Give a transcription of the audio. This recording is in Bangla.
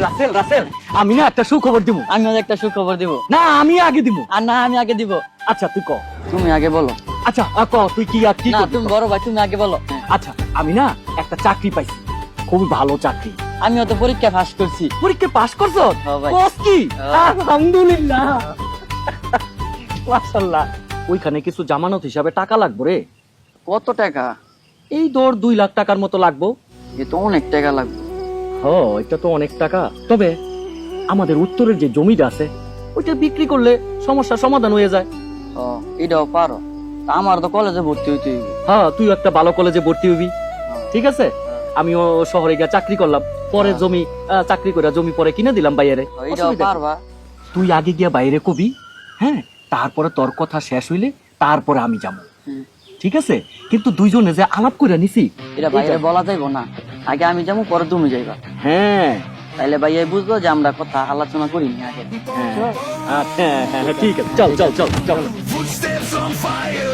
রাসেল রাসেল আমি না একটা সুখবর দিব। আমিও একটা সুখবর দিব। না আমি আগে দিব। আর না আমি আগে দিব। আচ্ছা তুই ক। তুমি আগে বলো। আচ্ছা ক তুই কি আর কি না করবি তুমি ক। বড় ভাই, তুমি আগে বলো। আচ্ছা আমি না একটা চাকরি পাইছি, খুবই ভালো চাকরি। আমিও তো পরীক্ষা পাস করছি। পরীক্ষা পাস করছো? হ্যাঁ ভাই। কস কি? হ্যাঁ। আলহামদুলিল্লাহ মাশাআল্লাহ। ওইখানে কিছু জামানত হিসাবে টাকা লাগবে রে। কত টাকা? এই ধর 2 লাখ টাকার মতো লাগবো। এ তো অনেক টাকা লাগবে। এটা তো অনেক টাকা। তবে আমাদের উত্তরের যে জমিটা আছে ওইটা বিক্রি করলে সমস্যার সমাধান হয়ে যায়। ও এটাও পারো। তা আমার তো কলেজে ভর্তি হইতে হইবে। হ্যাঁ তুই একটা ভালো কলেজে ভর্তি হবি, ঠিক আছে? আমিও শহরে গিয়ে চাকরি করলাম, পরে জমি চাকরি করে জমি পরে কিনে দিলাম বাইরে। এটাও পারবা। তুই আগে গিয়া বাইরে কবি, হ্যাঁ, তারপরে তোর কথা শেষ হইলে তারপরে আমি যাবো, ঠিক আছে? কিন্তু দুইজনে যে আলাপ করে নিছি এটা বাইরে বলা যাইব না। আগে আমি যাবো, পরে তুমি যাইবা। হ্যাঁ তাইলে ভাইয়া বুঝলো যে আমরা কথা আলোচনা করিনি আগে। হ্যাঁ, আচ্ছা, হ্যাঁ, ঠিক আছে, চল চল চল চল। Footsteps on fire.